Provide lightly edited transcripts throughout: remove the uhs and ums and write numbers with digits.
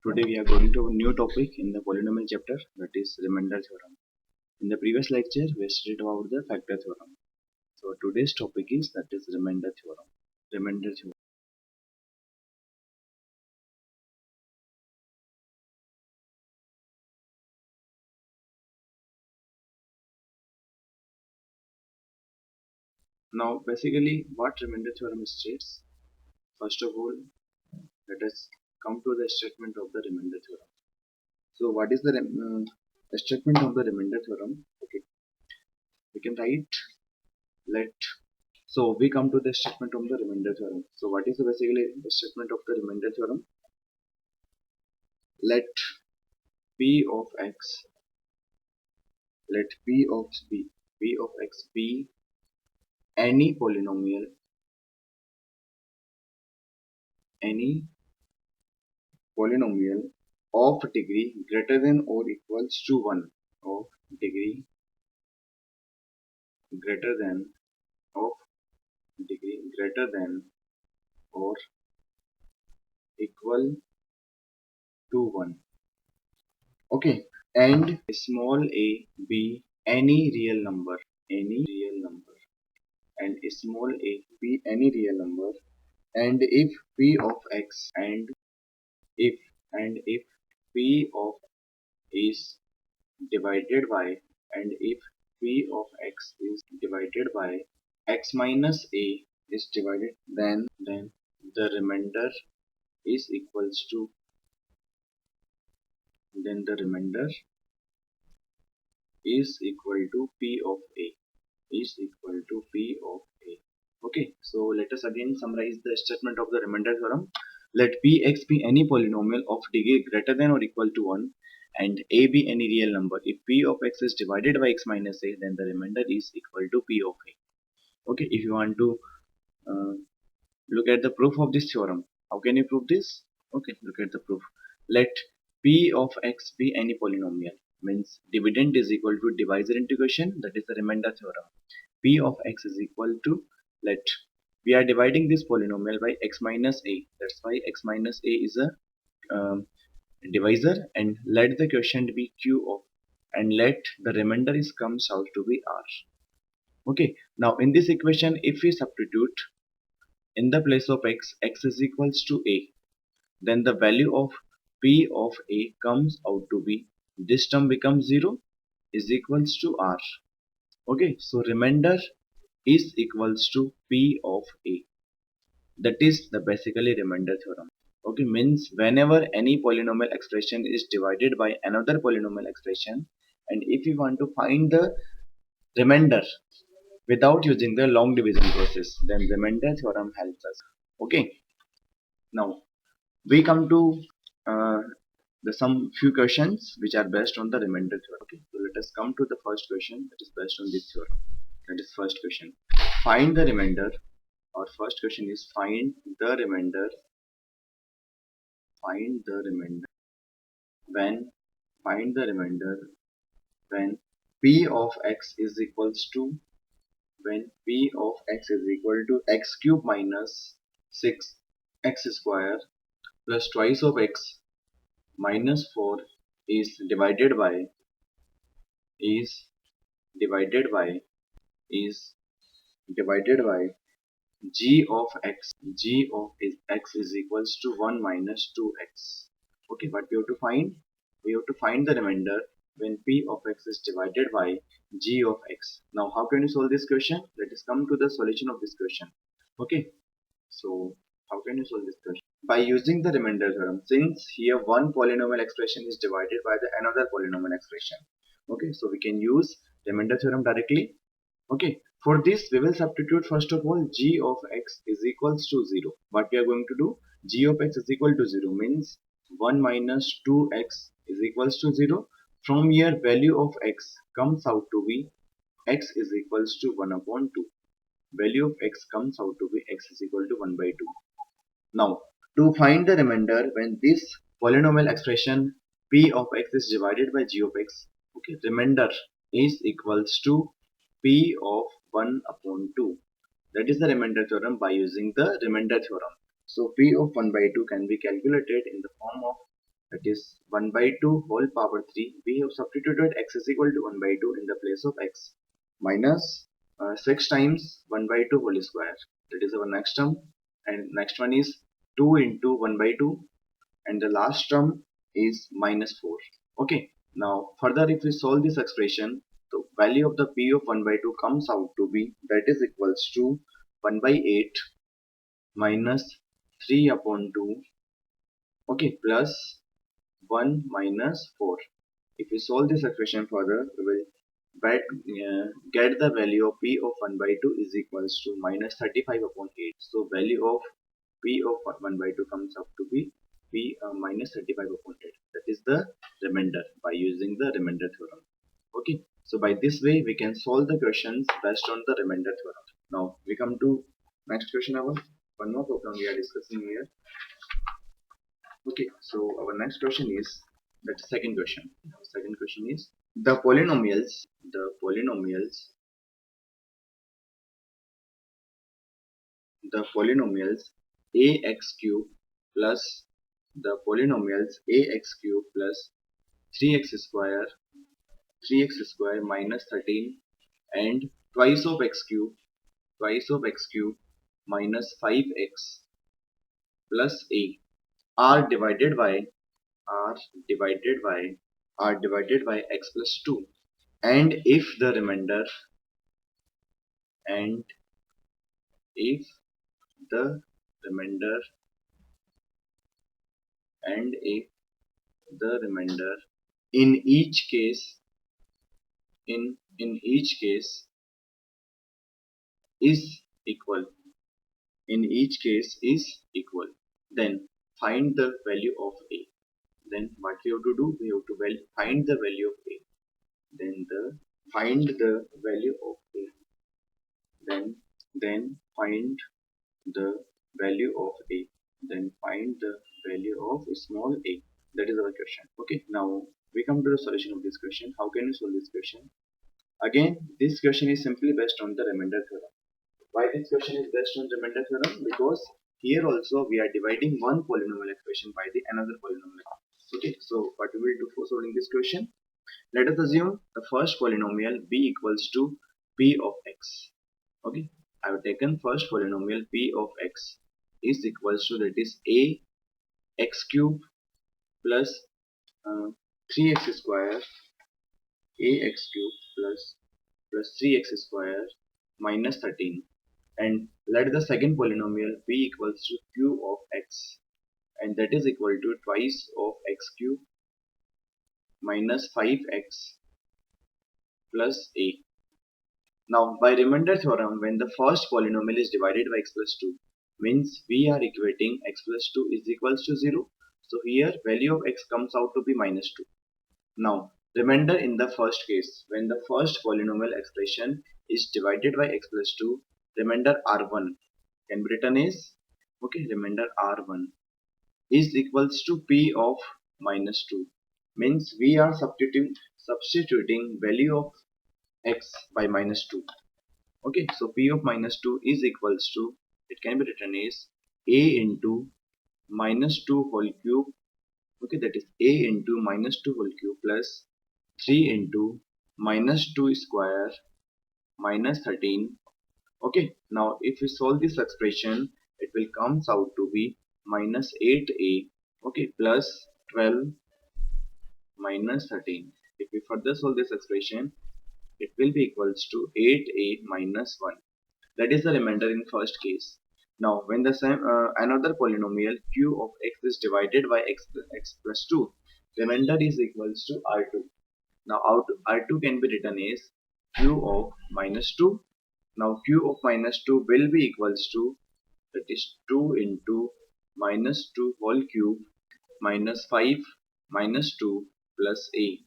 Today we are going to a new topic in the polynomial chapter, that is remainder theorem. In the previous lecture we studied about the factor theorem. So today's topic is that is remainder theorem. Remainder theorem. Now basically what remainder theorem states. First of all, let us come to the statement of the remainder theorem. So what is the statement of the remainder theorem? Okay, we can write let. So we come to the statement of the remainder theorem. So what is basically the statement of the remainder theorem? Let p of x, let p of x be any polynomial of degree greater than or equals to 1, of degree greater than of degree greater than or equal to 1. Okay, and small a be any real number, and small a be any real number, and if p of x if if p of is divided by, and if p of x is divided by x minus a is divided, then the remainder is equals to, then the remainder is equal to p of a, is equal to p of a. Okay, so let us again summarize the statement of the remainder theorem. Let px be any polynomial of degree greater than or equal to 1 and a be any real number. If p of x is divided by x minus a, then the remainder is equal to p of a. Okay, if you want to uh, look at the proof of this theorem, how can you prove this? Okay, look at the proof. Let p of x be any polynomial, means dividend is equal to divisor into quotient, that is the remainder theorem. P of x is equal to, let, we are dividing this polynomial by x minus a, that's why x minus a is a divisor, and let the quotient be q of, and let the remainder is comes out to be r. Okay, now in this equation if we substitute in the place of x is equals to a, then the value of p of a comes out to be, this term becomes 0, is equals to r. Okay, so remainder is equals to p of a. That is the basically remainder theorem. Okay, means whenever any polynomial expression is divided by another polynomial expression, and if you want to find the remainder without using the long division process, then remainder theorem helps us. Okay, now we come to uh, the some few questions which are based on the remainder theorem. Okay, so let us come to the first question that is based on this theorem. That is first question. Find the remainder. Our first question is find the remainder. Find the remainder when find the remainder when p of x is equals to, when p of x is equal to x cube minus 6 x square plus twice of x minus 4 is divided by, is divided by is divided by g of x, g of x is equals to 1 minus 2x. Okay, what we have to find? We have to find the remainder when p of x is divided by g of x. Now how can you solve this question? Let us come to the solution of this question. Okay, so how can you solve this question? By using the remainder theorem, since here one polynomial expression is divided by the another polynomial expression. Okay, so we can use remainder theorem directly. Okay, for this we will substitute first of all g of x is equals to 0. What we are going to do? G of x is equal to 0 means 1 minus 2x is equals to 0. From here value of x comes out to be x is equals to 1 upon 2. Value of x comes out to be x is equal to 1 by 2. Now to find the remainder when this polynomial expression p of x is divided by g of x, okay, remainder is equals to p of 1 upon 2. That is the remainder theorem by using the remainder theorem. So p of 1 by 2 can be calculated in the form of, that is 1 by 2 whole power 3. We have substituted x is equal to 1 by 2 in the place of x minus 6 times 1 by 2 whole square. That is our next term. And next one is 2 into 1 by 2. And the last term is minus 4. Okay. Now further if we solve this expression, the value of the p of 1 by 2 comes out to be that is equals to 1 by 8 minus 3 upon 2, okay, plus 1 minus 4. If we solve this equation further, we will get the value of p of 1 by 2 is equals to minus 35 upon 8. So value of p of 1 by 2 comes up to be p minus 35 upon 8. That is the remainder by using the remainder theorem. Okay, so by this way we can solve the questions based on the remainder theorem. Now we come to next question. Our one more problem we are discussing here. Okay, so our next question is that second question. Our second question is the polynomials ax cube plus the polynomials ax cube plus 3x square minus 13 and twice of x cube minus 5x plus a are are divided by divided by x plus 2, and if the remainder and if the remainder and if the remainder in each case in each case is equal then find the value of a. Then what we have to do, we have to find the value of a. Then find the value of a. Then find the value of a. Then find the value of small a. That is our question. Okay, now we come to the solution of this question. How can we solve this question? Again, this question is simply based on the remainder theorem. Why this question is based on remainder theorem? Because here also we are dividing one polynomial expression by the another polynomial. Okay, so what we will do for solving this question? Let us assume the first polynomial b equals to p of x. Okay, I have taken first polynomial p of x is equals to, that is a x cube plus 3x square ax cube plus 3x square minus 13, and let the second polynomial b equals to q of x, and that is equal to twice of x cube minus 5x plus a. Now by remainder theorem, when the first polynomial is divided by x plus 2, means we are equating x plus 2 is equals to 0. So here value of x comes out to be minus 2. Now remainder in the first case, when the first polynomial expression is divided by x plus 2, remainder r1 can be written as, okay, remainder r1 is equals to p of minus 2. Means we are substituting value of x by minus 2. Okay, so p of minus 2 is equals to, it can be written as a into minus 2 whole cube. Okay, that is a into minus 2 whole cube plus 3 into minus 2 square minus 13. Okay, now if we solve this expression, it will comes out to be minus 8a, okay, plus 12 minus 13. If we further solve this expression, it will be equals to 8a minus 1. That is the remainder in first case. Now when the same another polynomial q of x is divided by x plus 2, remainder is equals to r2. Now r2 can be written as q of minus 2. Now q of minus 2 will be equals to, that is 2 into minus 2 whole cube minus 5 minus 2 plus a.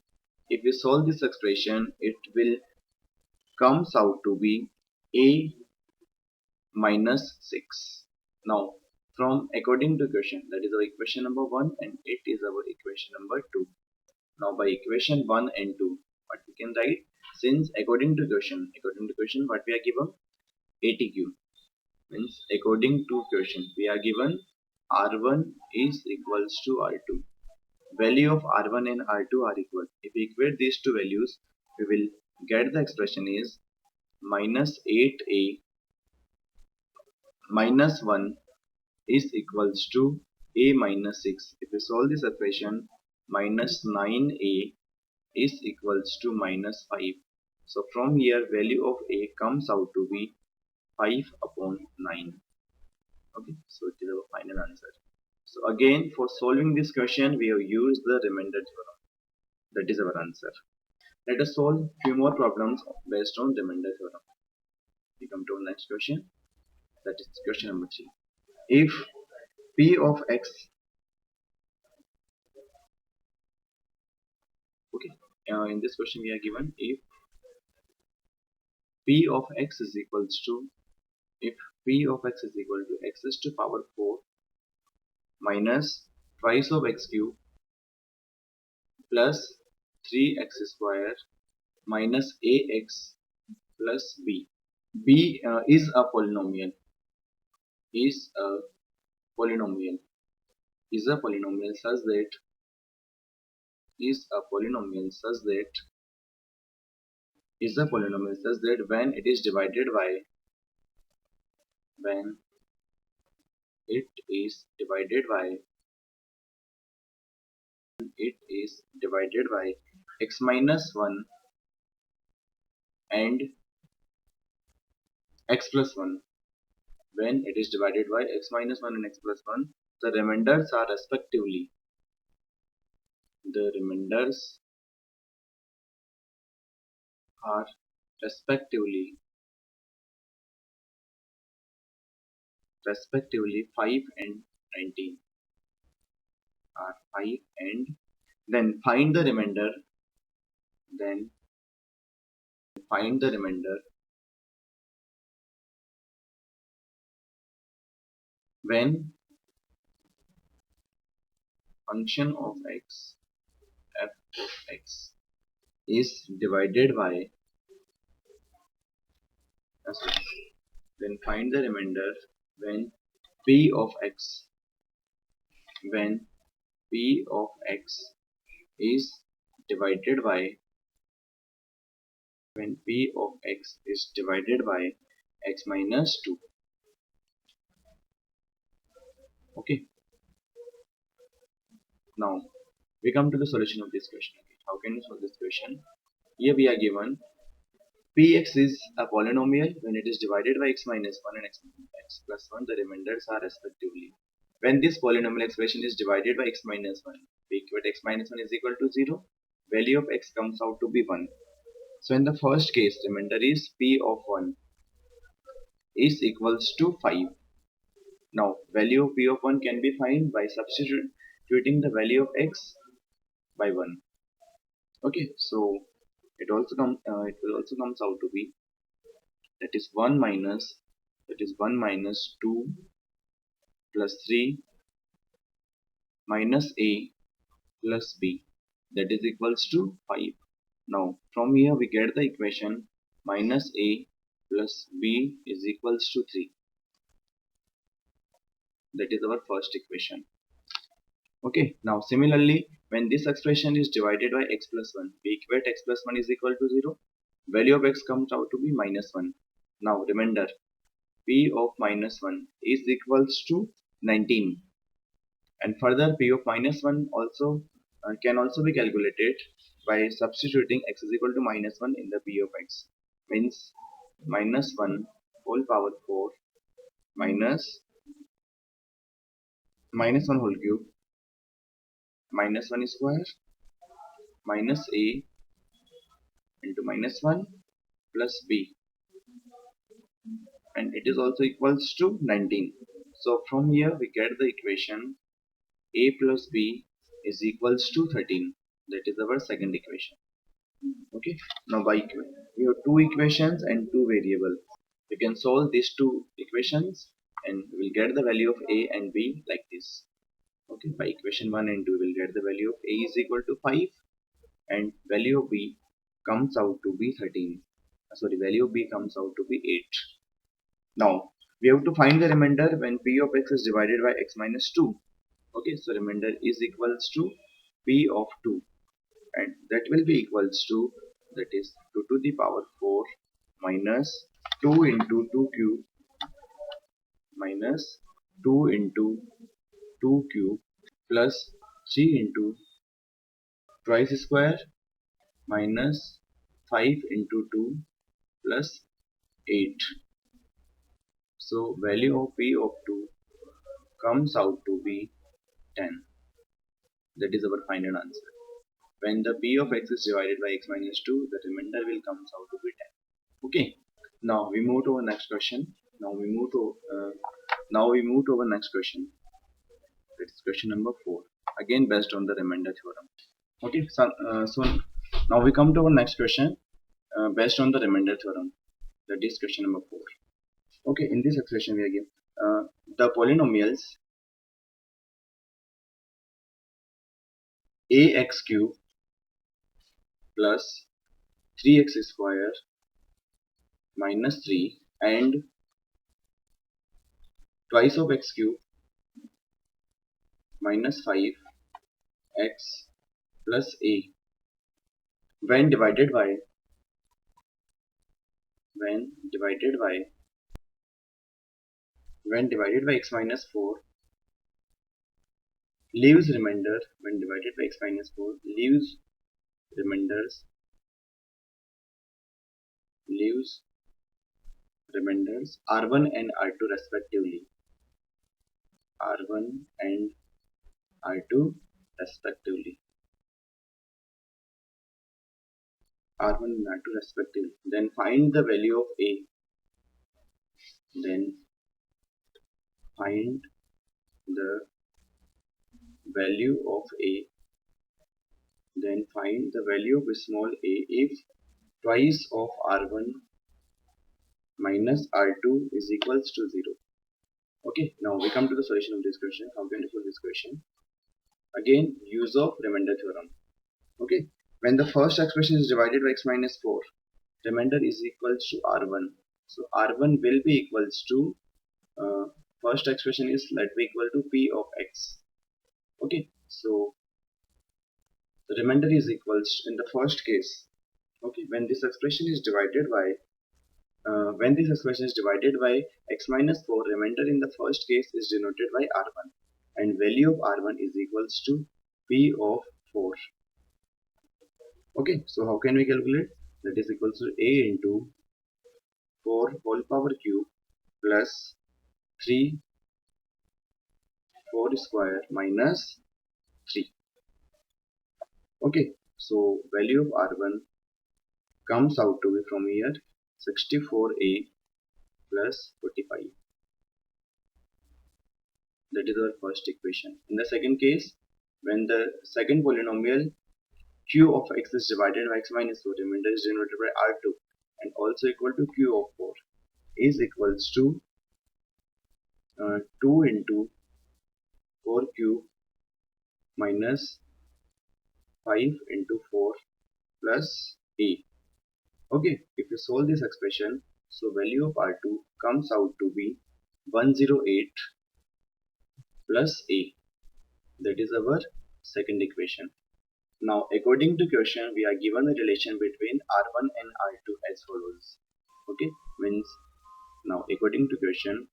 If we solve this expression, it will comes out to be a minus 6. Now from according to equation, that is our equation number 1 and it is our equation number 2. Now by equation 1 and 2, what we can write, since according to equation what we are given, ATQ, means according to equation we are given r1 is equals to r2, value of R1 and R2 are equal. If we equate these two values, we will get the expression is minus 8a minus 1 is equals to a minus 6. If we solve this equation, minus 9a is equals to minus 5. So from here value of a comes out to be 5 upon 9. Okay, so it is our final answer. So again, for solving this question, we have used the remainder theorem. That is our answer. Let us solve few more problems based on remainder theorem. We come to our next question. That is question number 3. If p of x, okay, in this question we are given if p of x is equals to, if p of x is equal to x raised to power 4 minus twice of x cube plus 3x square minus ax plus b. B is a polynomial. Is a polynomial. Is a polynomial such that is a polynomial such that is a polynomial such that when it is divided by, when it is divided by it is divided by x minus 1 and x plus 1, when it is divided by x minus 1 and x plus 1, the remainders are respectively, the remainders are respectively 5 and 19, are 5 and, then find the remainder, then find the remainder when function of x, f of x, is divided by, sorry, then find the remainder when p of x, when p of x is divided by, when p of x is divided by x minus 2. Okay, now we come to the solution of this question. How can you solve this question? Here we are given px is a polynomial when it is divided by x minus 1 and x plus 1, the remainders are respectively. When this polynomial expression is divided by x minus 1, we equate x minus 1 is equal to 0, value of x comes out to be 1. So in the first case, remainder is p of 1 is equals to 5. Now value of p of 1 can be found by substituting the value of x by 1. Okay, so it will also comes out to be, that is 1 minus, that is 1 minus 2 plus 3 minus a plus b, that is equals to 5. Now from here we get the equation minus a plus b is equals to 3. That is our first equation. Okay, now similarly when this expression is divided by x plus 1, we equate x plus 1 is equal to 0, value of x comes out to be minus 1. Now remainder p of minus 1 is equals to 19, and further p of minus 1 also can also be calculated by substituting x is equal to minus 1 in the p of x, means minus 1 whole power 4 minus minus 1 whole cube minus 1 square minus a into minus 1 plus b, and it is also equals to 19. So from here we get the equation a plus b is equals to 13. That is our second equation. Okay, now by we have two equations and two variables. We can solve these two equations and we will get the value of a and b like this. Okay, by equation 1 and 2 we will get the value of a is equal to 5 and value of b comes out to be 13. Sorry, value of b comes out to be 8. Now we have to find the remainder when p of x is divided by x minus 2. Okay, so remainder is equals to p of 2, and that will be equals to, that is 2 to the power 4 minus 2 into 2 cube minus 2 into 2 cube plus 3 into twice square minus 5 into 2 plus 8. So value of p of 2 comes out to be 10. That is our final answer. When the p of x is divided by x minus 2, the remainder will comes out to be 10. Okay. Now we move to our next question. Now we move to our next question. That is question number 4. Again based on the remainder theorem. Okay. So now we come to our next question based on the remainder theorem. That is question number 4. Okay. In this expression we are given the polynomials ax cube plus 3x square minus 3 and twice of x cube minus 5x plus a when divided by when divided by x minus 4 leaves remainder when divided by x minus 4 remainders leaves remainders r1 and r2 respectively, r1 and r2 respectively, r1 and r2 respectively. Then find the value of a. Then find the value of a. Then find the value of small a if twice of r1 minus r2 is equals to 0. Okay, now we come to the solution of this question. How can we solve this question? Again, use of remainder theorem. Okay, when the first expression is divided by x minus 4, remainder is equals to r1. So r1 will be equals to first expression is let be equal to p of x. Okay, so the remainder is equals in the first case. Okay, when this expression is divided by x minus 4, remainder in the first case is denoted by r1 and value of r1 is equals to p of 4. Okay, so how can we calculate? That is equals to a into 4 whole power cube plus 3 4 square minus 3. Okay, so value of r1 comes out to be from here 64a plus 45. That is our first equation. In the second case, when the second polynomial q of x is divided by x minus 4, remainder is denoted by r2 and also equal to q of 4 is equals to 2 into 4 cube minus 5 into 4 plus a. Okay, if you solve this expression, so value of r2 comes out to be 108 plus a. That is our second equation. Now according to question, we are given a relation between r1 and r2 as follows. Okay, means now according to question,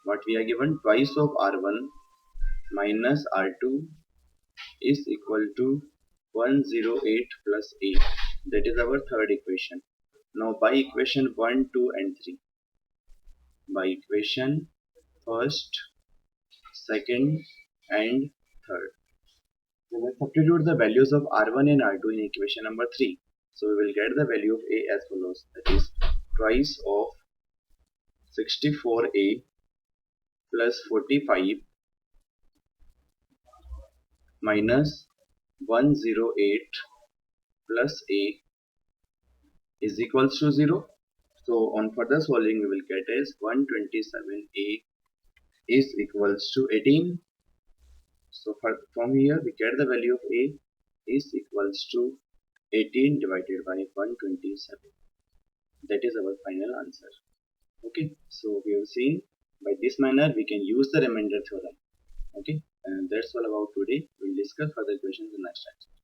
what we are given, twice of r1 minus r2 is equal to 108 plus a. That is our third equation. Now by equation 1, 2 and 3, by equation first, second and third, we will substitute the values of r1 and r2 in equation number 3. So we will get the value of a as follows, that is twice of 64a plus 45 minus 108 plus a is equals to 0. So on further solving we will get as 127a is equals to 18. So from here we get the value of a is equals to 18 divided by 127. That is our final answer. Okay, so we have seen by this manner we can use the remainder theorem. Okay, And that's all about today. We'll discuss further questions in next time.